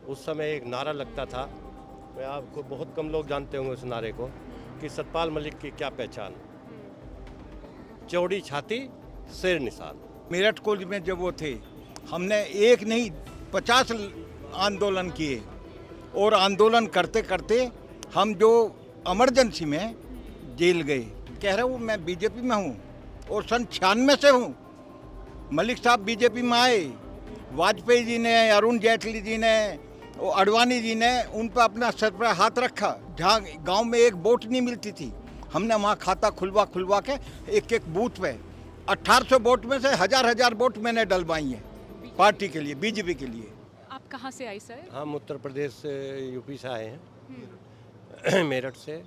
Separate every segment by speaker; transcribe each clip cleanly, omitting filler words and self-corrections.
Speaker 1: उस समय एक नारा लगता था, मैं आपको बहुत कम लोग जानते होंगे उस नारे को, कि सतपाल मलिक की क्या पहचान, चौड़ी छाती शेर निशान।
Speaker 2: मेरठ कॉलेज में जब वो थे, हमने एक नहीं 50 आंदोलन किए और आंदोलन करते करते हम जो इमरजेंसी में जेल गए। कह रहा हूँ मैं बीजेपी में हूँ और सन 96 से हूँ। मलिक साहब बीजेपी में आए, वाजपेयी जी ने, अरुण जेटली जी ने, अडवाणी जी ने उन पर अपना सर पर हाथ रखा। जहाँ गांव में एक वोट नहीं मिलती थी, हमने वहाँ खाता खुलवा के एक एक बूथ पे 1800 वोट में से हजार वोट मैंने डलवाई है पार्टी के लिए, बीजेपी के लिए।
Speaker 3: आप कहाँ से आई सर?
Speaker 1: हम उत्तर प्रदेश से, यूपी से आए हैं, मेरठ से।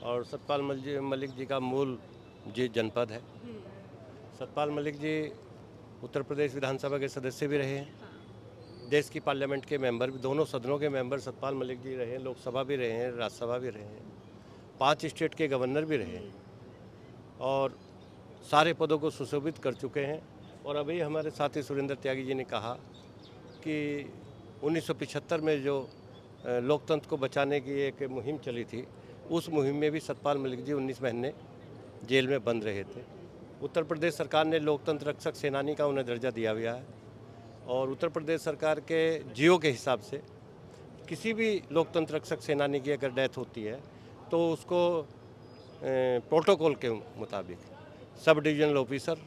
Speaker 1: और सतपाल मलिक जी का मूल जी जनपद है। सतपाल मलिक जी उत्तर प्रदेश विधानसभा के सदस्य भी रहे हैं, देश की पार्लियामेंट के मेंबर भी, दोनों सदनों के मेंबर सतपाल मलिक जी रहे हैं, लोकसभा भी रहे हैं, राज्यसभा भी रहे हैं, 5 स्टेट के गवर्नर भी रहे हैं और सारे पदों को सुशोभित कर चुके हैं। और अभी हमारे साथी सुरेंद्र त्यागी जी ने कहा कि 1975 में जो लोकतंत्र को बचाने की एक मुहिम चली थी, उस मुहिम में भी सतपाल मलिक जी 19 महीने जेल में बंद रहे थे। उत्तर प्रदेश सरकार ने लोकतंत्र रक्षक सेनानी का उन्हें दर्जा दिया गया है और उत्तर प्रदेश सरकार के जियो के हिसाब से किसी भी लोकतंत्र रक्षक सेनानी की अगर डेथ होती है तो उसको प्रोटोकॉल के मुताबिक sub divisional officer,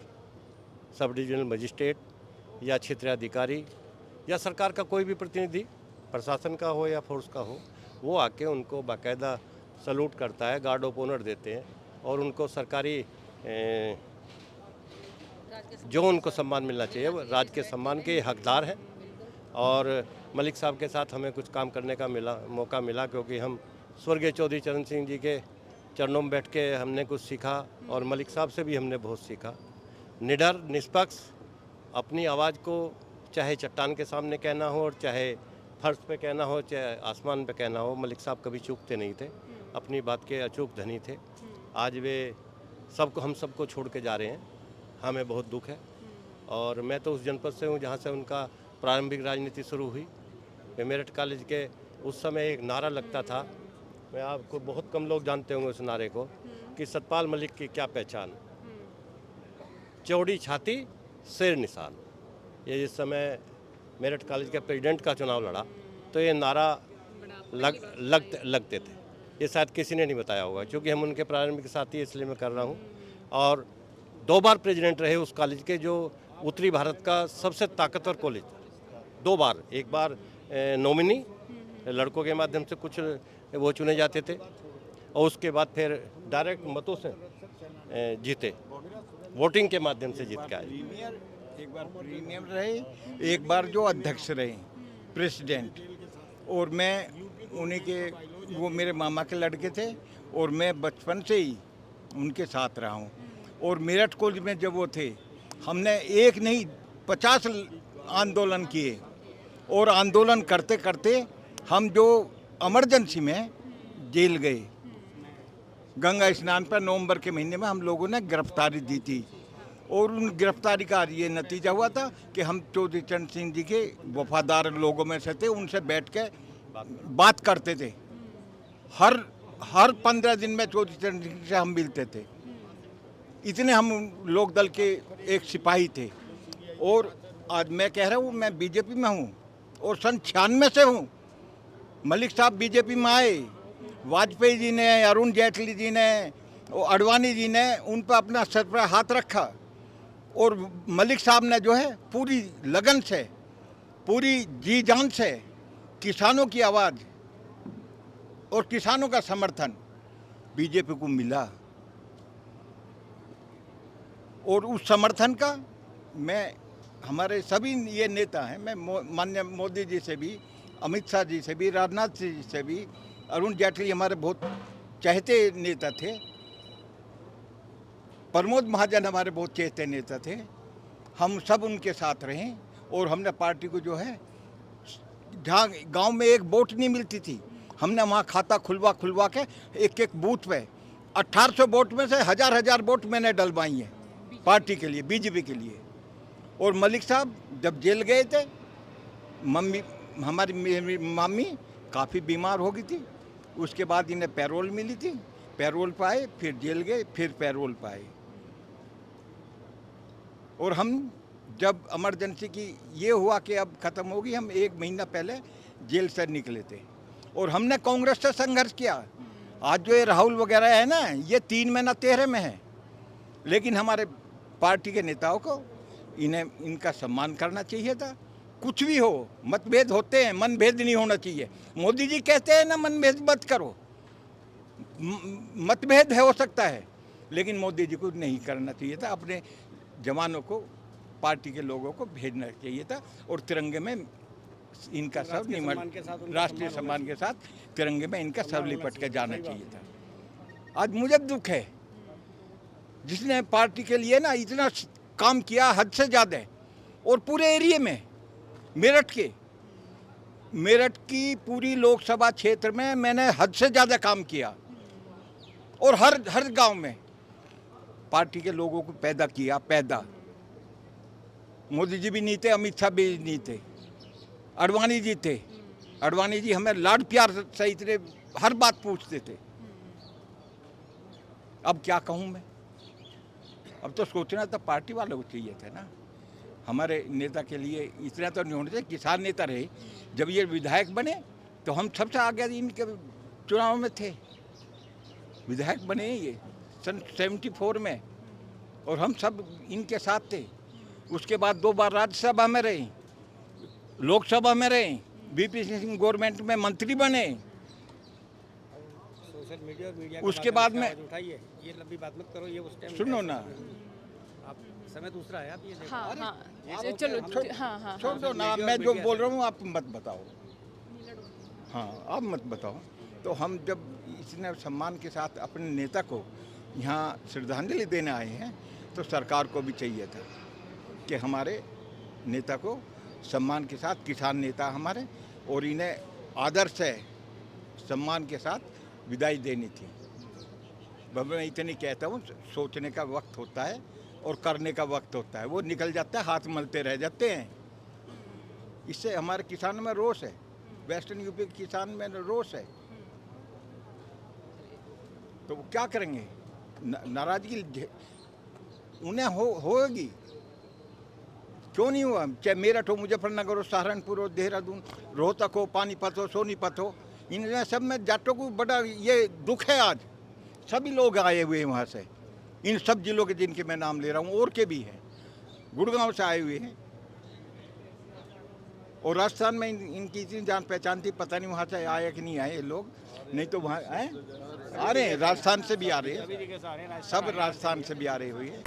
Speaker 1: sub divisional magistrate या क्षेत्राधिकारी या सरकार का कोई भी प्रतिनिधि, प्रशासन का हो या फोर्स का हो, वो आके उनको बाकायदा सलूट करता है, गार्ड ऑफ ऑनर देते हैं और उनको सरकारी जो उनको सम्मान मिलना चाहिए, वो राज्य के सम्मान के हकदार हैं। और मलिक साहब के साथ हमें कुछ काम करने का मौका मिला क्योंकि हम स्वर्गीय चौधरी चरण सिंह जी के चरणों में बैठ के हमने कुछ सीखा और मलिक साहब से भी हमने बहुत सीखा। निडर, निष्पक्ष, अपनी आवाज़ को चाहे चट्टान के सामने कहना हो और चाहे फर्श पे कहना हो, चाहे आसमान पे कहना हो, मलिक साहब कभी चूकते नहीं थे, अपनी बात के अचूक धनी थे। आज वे हम सबको छोड़ के जा रहे हैं, हमें बहुत दुख है। और मैं तो उस जनपद से हूँ जहाँ से उनका प्रारंभिक राजनीति शुरू हुई। मेरठ कॉलेज के उस समय एक नारा लगता था, मैं आपको बहुत कम लोग जानते होंगे उस नारे को, कि सतपाल मलिक की क्या पहचान, चौड़ी छाती शेर निशान। ये जिस समय मेरठ कॉलेज के प्रेसिडेंट का चुनाव लड़ा तो ये नारा लगते थे। ये शायद किसी ने नहीं बताया होगा क्योंकि हम उनके प्रारंभिक साथी, इसलिए मैं कर रहा हूँ। और 2 बार प्रेसिडेंट रहे उस कॉलेज के, जो उत्तरी भारत का सबसे ताकतवर कॉलेज था। 2 बार, एक बार नॉमिनी लड़कों के माध्यम से कुछ वो चुने जाते थे और उसके बाद फिर डायरेक्ट मतों से जीते, वोटिंग के माध्यम से जीत के आए।
Speaker 2: एक बार प्रीमियर रहे, एक बार जो अध्यक्ष रहे प्रेसिडेंट। और मैं उन्हीं के, वो मेरे मामा के लड़के थे और मैं बचपन से ही उनके साथ रहा हूँ। और मेरठ कॉलेज में जब वो थे, हमने एक नहीं 50 आंदोलन किए और आंदोलन करते करते हम जो इमरजेंसी में जेल गए। गंगा स्नान पर नवंबर के महीने में हम लोगों ने गिरफ्तारी दी थी और उन गिरफ्तारी का ये नतीजा हुआ था कि हम चौधरी चरण सिंह जी के वफादार लोगों में से थे, उनसे बैठ के बात करते थे। हर 15 दिन में चौधरी चरण सिंह से हम मिलते थे। इतने हम लोक दल के एक सिपाही थे। और आज मैं कह रहा हूँ मैं बीजेपी में हूँ और सन 96 से हूँ। मलिक साहब बीजेपी में आए, वाजपेयी जी ने, अरुण जेटली जी ने, अडवाणी जी ने उन पर अपना सर पर हाथ रखा। और मलिक साहब ने जो है पूरी लगन से, पूरी जी जान से किसानों की आवाज़ और किसानों का समर्थन बीजेपी को मिला। और उस समर्थन का मैं, हमारे सभी ये नेता हैं, मैं माननीय मोदी जी से भी, अमित शाह जी से भी, राजनाथ जी से भी, अरुण जेटली हमारे बहुत चाहते नेता थे, प्रमोद महाजन हमारे बहुत चहेते नेता थे। हम सब उनके साथ रहे और हमने पार्टी को जो है, जहाँ गांव में एक वोट नहीं मिलती थी, हमने वहाँ खाता खुलवा के एक एक बूथ पे 1800 वोट में से हजार वोट मैंने डलवाई हैं पार्टी के लिए, बीजेपी के लिए। और मलिक साहब जब जेल गए थे, हमारी मेरी मामी काफ़ी बीमार हो गई थी, उसके बाद इन्हें पैरोल मिली थी, पैरोल पाए, फिर जेल गए, फिर पैरोल पाए। और हम जब इमरजेंसी की ये हुआ कि अब ख़त्म होगी, हम 1 महीना पहले जेल से निकले थे और हमने कांग्रेस से संघर्ष किया। आज जो ये राहुल वगैरह है ना, ये 3 महीना 13 में है, लेकिन हमारे पार्टी के नेताओं को इनका सम्मान करना चाहिए था। कुछ भी हो, मतभेद होते हैं, मनभेद नहीं होना चाहिए। मोदी जी कहते हैं ना, मनभेद मत करो। मतभेद है हो सकता है, लेकिन मोदी जी को नहीं करना चाहिए था। अपने जवानों को, पार्टी के लोगों को भेजना चाहिए था और तिरंगे में इनका सब राष्ट्रीय सम्मान के साथ तिरंगे में इनका सब लिपट के जाना चाहिए था। आज मुझे दुख है, जिसने पार्टी के लिए ना इतना काम किया हद से ज़्यादा, और पूरे एरिया में मेरठ की पूरी लोकसभा क्षेत्र में मैंने हद से ज़्यादा काम किया और हर गांव में पार्टी के लोगों को पैदा किया। मोदी जी भी नहीं थे, अमित शाह भी नहीं थे, अडवाणी जी थे। अडवाणी जी हमें लाड प्यार से इतने हर बात पूछते थे। अब क्या कहूँ मैं, अब तो सोचना तो पार्टी वालों को चाहिए था ना। हमारे नेता के लिए इतना तो नहीं होना चाहिए। किसान नेता रहे, जब ये विधायक बने तो हम सबसे आगे इनके चुनाव में थे। विधायक बने ये सन 74 में और हम सब इनके साथ थे। उसके बाद 2 बार राज्यसभा में रहे, लोकसभा में रहे, बीपी सिंह गवर्नमेंट में मंत्री बने।
Speaker 3: सोशल मीडिया और मीडिया
Speaker 2: उसके बाद में
Speaker 3: उठाइए, ये लंबी बात मत करो, ये उस टाइम
Speaker 2: सुनो ना,
Speaker 3: आप समय दूसरा है, आप ये देखो।
Speaker 4: हाँ हाँ
Speaker 3: ये
Speaker 4: चलो
Speaker 3: छोड़-
Speaker 4: हाँ हाँ
Speaker 2: छोड़ दो ना। मैं जो बोल रहा हूँ आप मत बताओ। हाँ, आप मत बताओ। तो हम जब इतने सम्मान के साथ अपने नेता को यहाँ श्रद्धांजलि देने आए हैं, तो सरकार को भी चाहिए था कि हमारे नेता को सम्मान के साथ, किसान नेता हमारे, और इन्हें आदर से सम्मान के साथ विदाई देनी थी। मैं इतनी कहता हूँ, सोचने का वक्त होता है और करने का वक्त होता है, वो निकल जाता है, हाथ मलते रह जाते हैं। इससे हमारे किसानों में रोष है, वेस्टर्न यूपी के किसान में रोष है। तो वो क्या करेंगे? नाराजगी उन्हें होगी। क्यों नहीं हुआ? चाहे मेरठ हो, मुजफ्फरनगर हो, सहारनपुर हो, देहरादून, रोहतक हो, पानीपत हो, सोनीपत हो, इन सब में जाटों को बड़ा ये दुख है। आज सभी लोग आए हुए हैं वहाँ से, इन सब जिलों के जिनके मैं नाम ले रहा हूँ, और के भी हैं, गुड़गांव से आए हुए हैं। और राजस्थान में इनकी इतनी जान पहचान थी, पता नहीं वहाँ से आए कि नहीं आए ये लोग। नहीं तो वहाँ आ रहे हैं, राजस्थान से भी आ रहे हैं, सब राजस्थान से भी आ रहे हुए हैं।